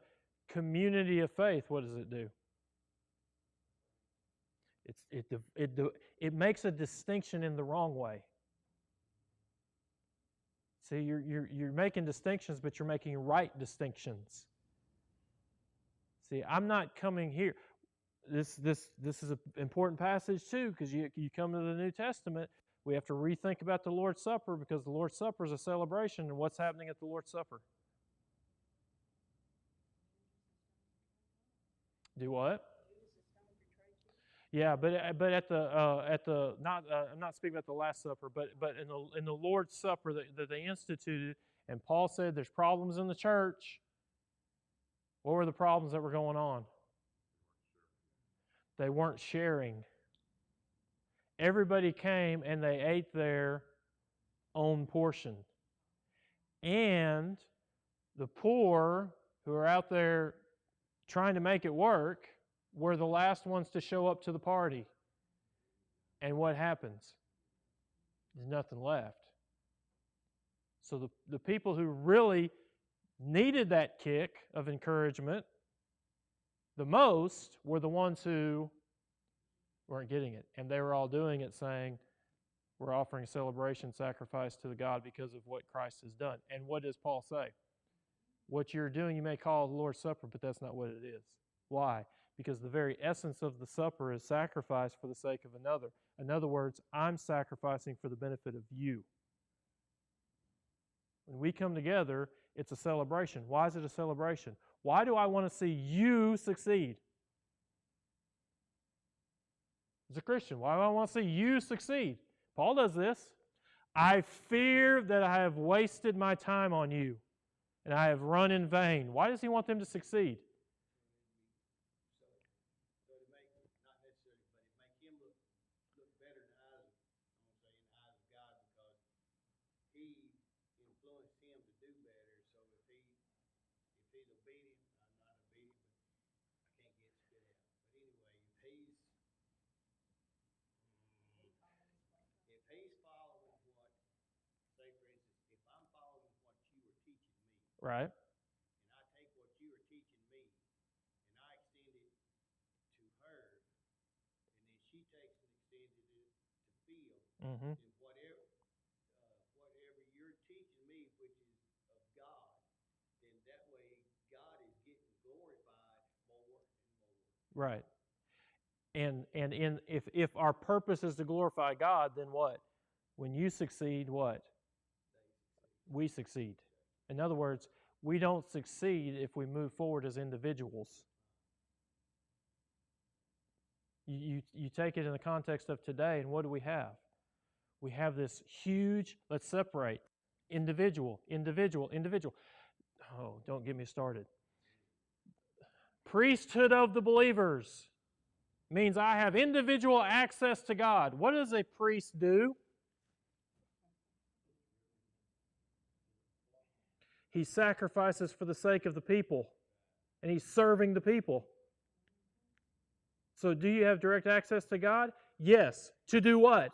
community of faith, what does it do? It makes a distinction in the wrong way. See, you're making distinctions, but you're making right distinctions. See, I'm not coming here. This is an important passage too, because you come to the New Testament, we have to rethink about the Lord's Supper, because the Lord's Supper is a celebration, and what's happening at the Lord's Supper? Do what? Yeah, but at the not I'm not speaking about the Last Supper, but in the Lord's Supper that they instituted, and Paul said there's problems in the church. What were the problems that were going on? They weren't sharing. Everybody came and they ate their own portion. And the poor who are out there trying to make it work were the last ones to show up to the party. And what happens? There's nothing left. So the people who really needed that kick of encouragement the most were the ones who weren't getting it. And they were all doing it saying, we're offering celebration sacrifice to the God because of what Christ has done. And what does Paul say? What you're doing you may call the Lord's Supper, but that's not what it is. Why? Because the very essence of the supper is sacrifice for the sake of another. In other words, I'm sacrificing for the benefit of you. When we come together, it's a celebration. Why is it a celebration? Why do I want to see you succeed? As a Christian, why do I want to see you succeed? Paul does this. I fear that I have wasted my time on you, and I have run in vain. Why does he want them to succeed? So to make, not necessarily, but it make him look better in the eyes of, I'm gonna say, in the eyes of God, because he influenced him to do better. So if he's obedient, not obedient, but I can't get spit out. But anyway, if he's following what, say for instance, if I'm following what you are teaching me, Right. and I take what you are teaching me, and I extend it to her, and then she takes and extends it to Phil, Mm-hmm. then whatever you're teaching me, which is of God, then that way God is getting glorified more and more. Right. And if our purpose is to glorify God, then what? When you succeed, what? We succeed. In other words, we don't succeed if we move forward as individuals. You take it in the context of today, and what do we have? We have this huge, let's separate, individual. Oh, don't get me started. Priesthood of the believers means I have individual access to God. What does a priest do? He sacrifices for the sake of the people, and he's serving the people. So do you have direct access to God? Yes. To do what?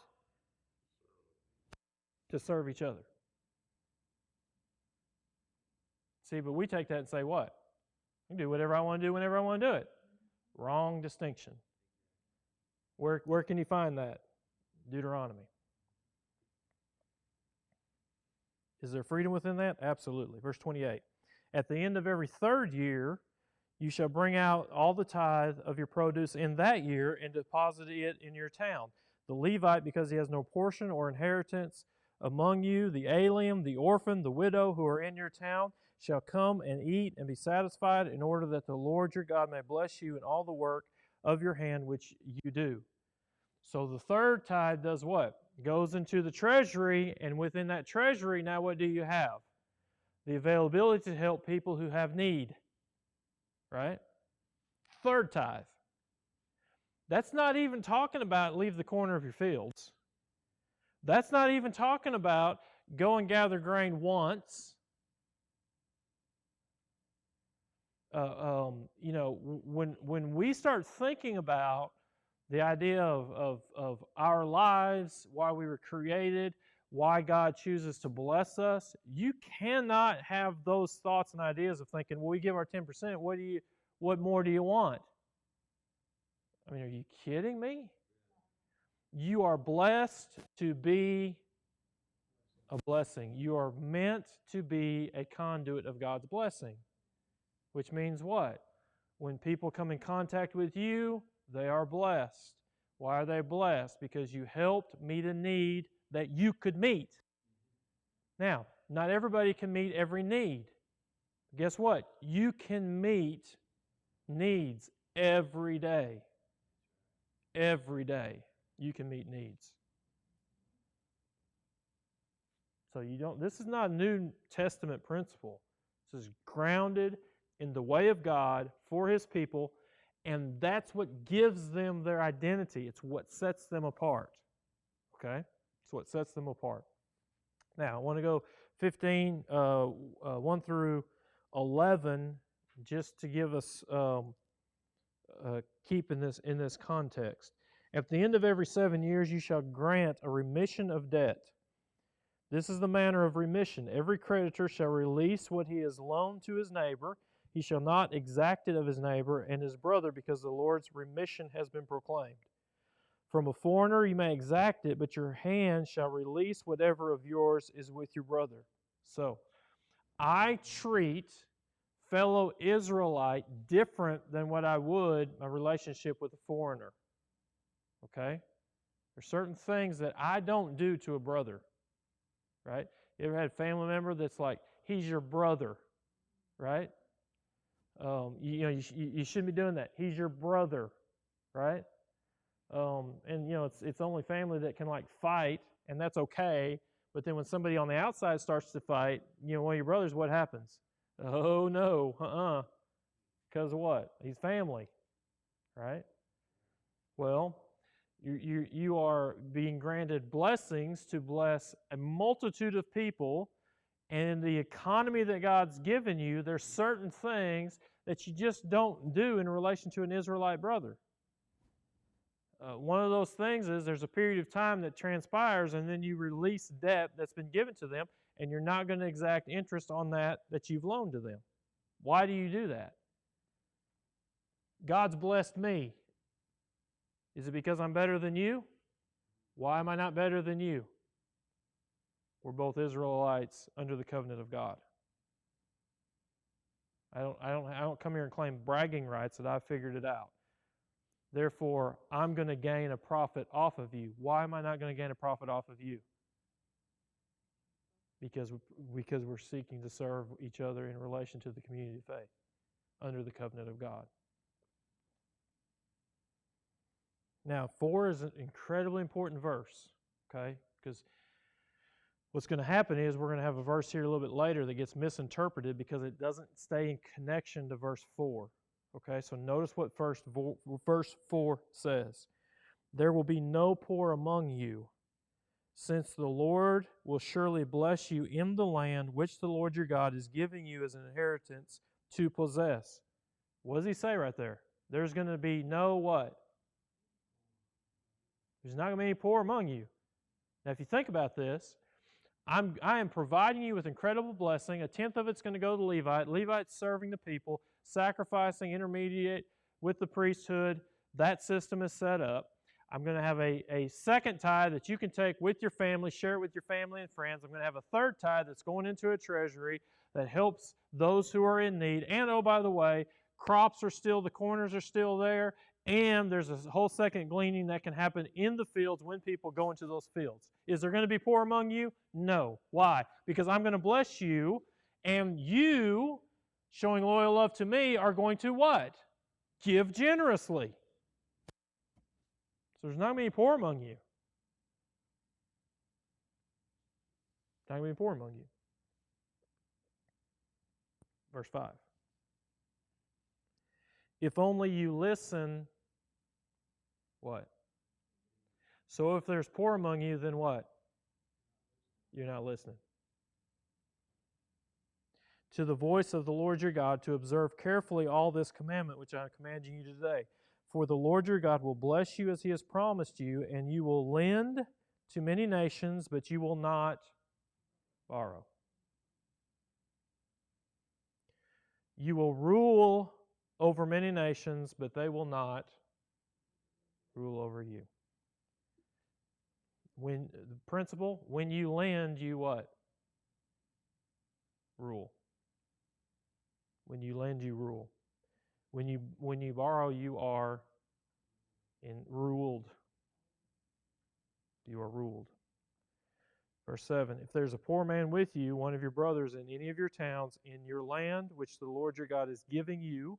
To serve each other. See, but we take that and say what? I can do whatever I want to do whenever I want to do it. Wrong distinction. Where can you find that? Deuteronomy. Is there freedom within that? Absolutely. Verse 28. At the end of every third year, you shall bring out all the tithe of your produce in that year and deposit it in your town. The Levite, because he has no portion or inheritance among you, the alien, the orphan, the widow who are in your town, shall come and eat and be satisfied, in order that the Lord your God may bless you in all the work of your hand which you do. So the third tithe does what? Goes into the treasury, and within that treasury, now what do you have? The availability to help people who have need. Right? Third tithe. That's not even talking about leave the corner of your fields. That's not even talking about go and gather grain once. When we start thinking about the idea of our lives, why we were created, why God chooses to bless us, you cannot have those thoughts and ideas of thinking, well, we give our 10%, what more do you want? I mean, are you kidding me? You are blessed to be a blessing. You are meant to be a conduit of God's blessing, which means what? When people come in contact with you, they are blessed. Why are they blessed? Because you helped meet a need that you could meet. Now, not everybody can meet every need. Guess what? You can meet needs every day. Every day you can meet needs. So this is not a New Testament principle. This is grounded in the way of God for His people, and that's what gives them their identity. It's what sets them apart. Okay? It's what sets them apart. Now, I want to go 1 through 11, just to give us keep in this context. At the end of every 7 years, you shall grant a remission of debt. This is the manner of remission. Every creditor shall release what he has loaned to his neighbor. He shall not exact it of his neighbor and his brother, because the Lord's remission has been proclaimed. From a foreigner you may exact it, but your hand shall release whatever of yours is with your brother. So, I treat fellow Israelite different than what I would a relationship with a foreigner. Okay? There's certain things that I don't do to a brother. Right? You ever had a family member that's like, he's your brother, right? You shouldn't be doing that. He's your brother, right? And it's only family that can like fight, and that's okay. But then when somebody on the outside starts to fight, one of your brothers, what happens? Oh no, because of what? He's family, right? Well, you are being granted blessings to bless a multitude of people, and in the economy that God's given you, there's certain things that you just don't do in relation to an Israelite brother. One of those things is there's a period of time that transpires, and then you release debt that's been given to them, and you're not going to exact interest on that you've loaned to them. Why do you do that? God's blessed me. Is it because I'm better than you? Why am I not better than you? We're both Israelites under the covenant of God. I don't come here and claim bragging rights that I've figured it out. Therefore, I'm going to gain a profit off of you. Why am I not going to gain a profit off of you? Because we're seeking to serve each other in relation to the community of faith under the covenant of God. Now, 4 is an incredibly important verse, okay? Because what's going to happen is we're going to have a verse here a little bit later that gets misinterpreted because it doesn't stay in connection to verse 4. Okay, so notice what verse 4 says. There will be no poor among you, since the Lord will surely bless you in the land which the Lord your God is giving you as an inheritance to possess. What does he say right there? There's going to be no what? There's not going to be any poor among you. Now, if you think about this, I am providing you with incredible blessing. 1/10 of it's going to go to Levite. Levite's serving the people, sacrificing, intermediate with the priesthood. That system is set up. I'm going to have a second tithe that you can take with your family, share it with your family and friends. I'm going to have a third tithe that's going into a treasury that helps those who are in need. And oh, by the way, the corners are still there, and there's a whole second gleaning that can happen in the fields when people go into those fields. Is there going to be poor among you? No. Why? Because I'm going to bless you, and you, showing loyal love to me, are going to what? Give generously. So there's not going to be poor among you. Not going to be poor among you. Verse 5. If only you listen, what? So if there's poor among you, then what? You're not listening. To the voice of the Lord your God, to observe carefully all this commandment which I am commanding you today. For the Lord your God will bless you as he has promised you, and you will lend to many nations, but you will not borrow. You will rule over many nations, but they will not rule over you. When the principle, when you lend, you what? Rule. When you lend, you rule. When you borrow, you are ruled. You are ruled. Verse 7, if there's a poor man with you, one of your brothers in any of your towns, in your land which the Lord your God is giving you,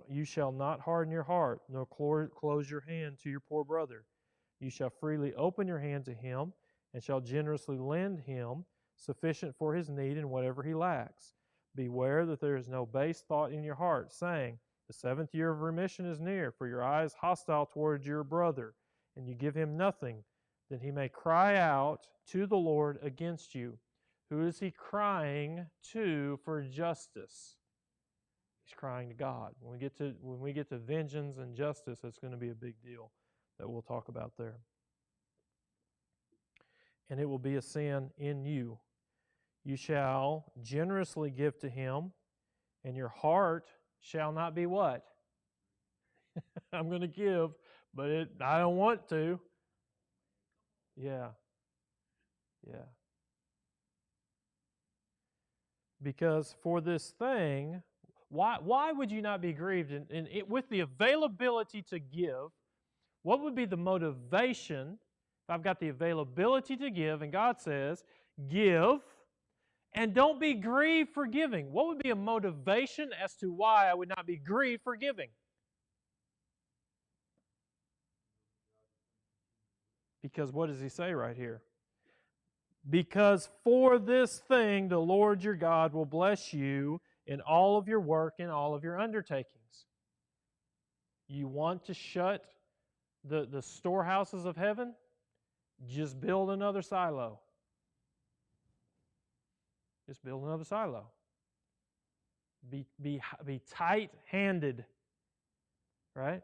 you shall not harden your heart, nor close your hand to your poor brother. You shall freely open your hand to him, and shall generously lend him sufficient for his need and whatever he lacks. Beware that there is no base thought in your heart, saying, the 7th year of remission is near, for your eye is hostile towards your brother, and you give him nothing, that he may cry out to the Lord against you. Who is he crying to for justice? He's crying to God. When we get to vengeance and justice, that's going to be a big deal that we'll talk about there. And it will be a sin in you. You shall generously give to him, and your heart shall not be what? I'm going to give, but I don't want to. Yeah. Because for this thing, why would you not be grieved? With the availability to give, what would be the motivation if I've got the availability to give, and God says, give, and don't be grieved for giving? What would be a motivation as to why I would not be grieved for giving? Because what does he say right here? Because for this thing the Lord your God will bless you in all of your work and all of your undertakings. You want to shut the storehouses of heaven? Just build another silo. Just build another silo. Be tight-handed, right?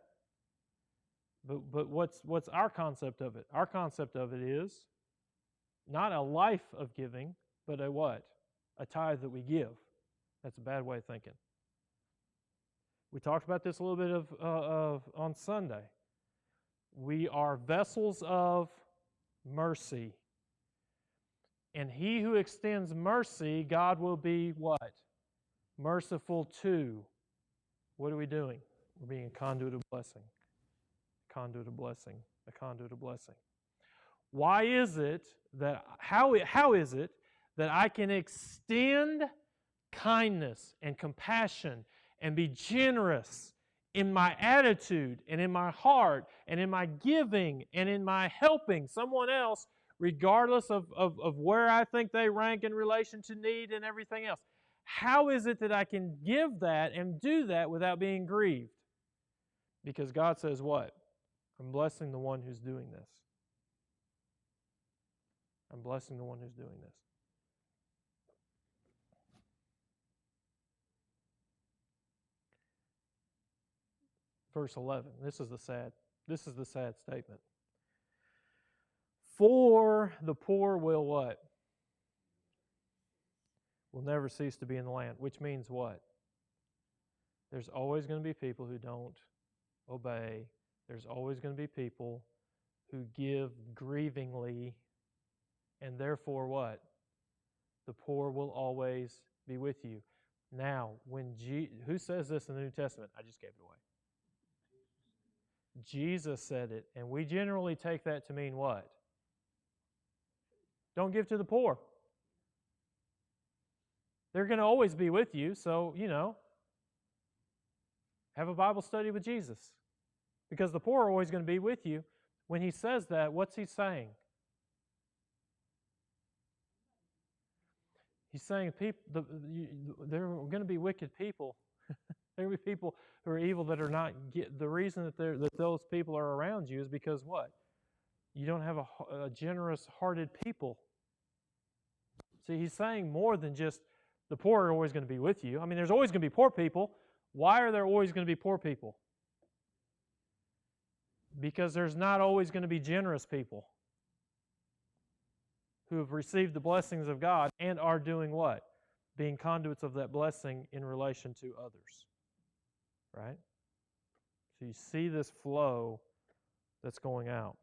But what's our concept of it? Our concept of it is not a life of giving, but a what? A tithe that we give. That's a bad way of thinking. We talked about this a little bit of on Sunday. We are vessels of mercy. And he who extends mercy, God will be what? Merciful to. What are we doing? We're being a conduit of blessing. A conduit of blessing. A conduit of blessing. Why is it that, how is it that I can extend kindness and compassion and be generous in my attitude and in my heart and in my giving and in my helping someone else, regardless of where I think they rank in relation to need and everything else? How is it that I can give that and do that without being grieved? Because God says what? I'm blessing the one who's doing this. I'm blessing the one who's doing this. Verse 11. This is the sad statement. For the poor will what? Will never cease to be in the land. Which means what? There's always going to be people who don't obey. There's always going to be people who give grievingly. And therefore what? The poor will always be with you. Now, who says this in the New Testament? I just gave it away. Jesus said it, and we generally take that to mean what? Don't give to the poor. They're going to always be with you, so, have a Bible study with Jesus. Because the poor are always going to be with you. When he says that, what's he saying? He's saying there are going to be wicked people. There are going to be people who are evil that are not. The reason that those people are around you is because what? You don't have a generous-hearted people. See, he's saying more than just the poor are always going to be with you. I mean, there's always going to be poor people. Why are there always going to be poor people? Because there's not always going to be generous people who have received the blessings of God and are doing what? Being conduits of that blessing in relation to others. Right? So you see this flow that's going out.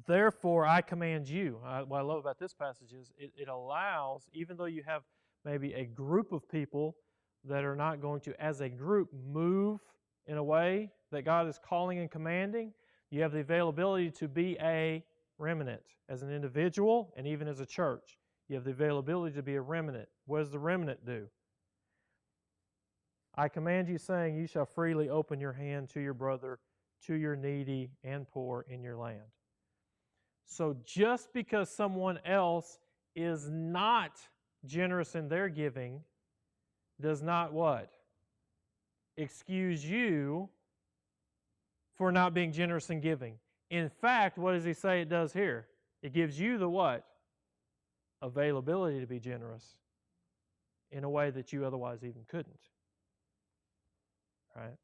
Therefore, I command you. What I love about this passage is it allows, even though you have maybe a group of people that are not going to, as a group, move in a way that God is calling and commanding, you have the availability to be a remnant as an individual and even as a church. You have the availability to be a remnant. What does the remnant do? I command you, saying, you shall freely open your hand to your brother, to your needy and poor in your land. So just because someone else is not generous in their giving does not what? Excuse you for not being generous in giving. In fact, what does he say it does here? It gives you the what? Availability to be generous in a way that you otherwise even couldn't. Right?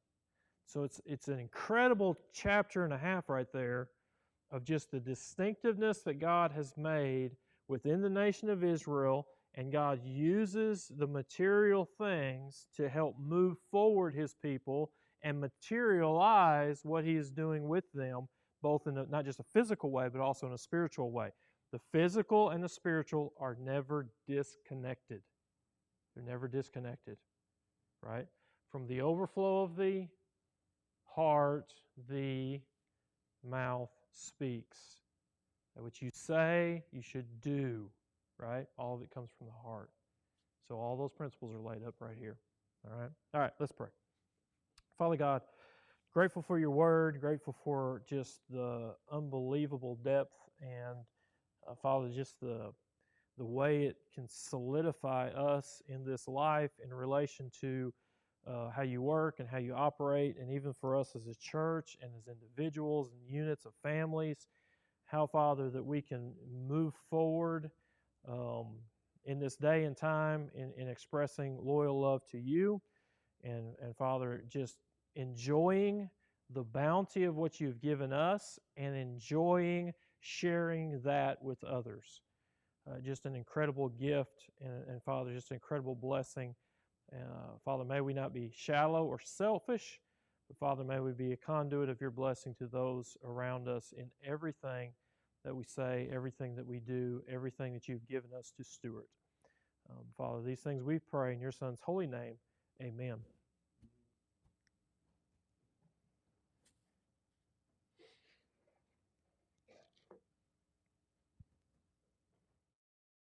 So it's an incredible chapter and a half right there of just the distinctiveness that God has made within the nation of Israel, and God uses the material things to help move forward His people and materialize what He is doing with them, both in not just a physical way, but also in a spiritual way. The physical and the spiritual are never disconnected. They're never disconnected, right? From the overflow of the heart, the mouth speaks. That what you say, you should do, right? All of it comes from the heart. So all those principles are laid up right here. All right? All right, let's pray. Father God, grateful for your word, grateful for just the unbelievable depth and, Father, just the way it can solidify us in this life in relation to how you work and how you operate, and even for us as a church and as individuals and units of families, how, Father, that we can move forward um, in this day and time in expressing loyal love to you, and Father, just enjoying the bounty of what you've given us and enjoying sharing that with others. Just an incredible gift, and Father, just an incredible blessing. Father, may we not be shallow or selfish, but Father, may we be a conduit of your blessing to those around us in everything that we say, everything that we do, everything that you've given us to steward. Father, these things we pray in your Son's holy name. Amen.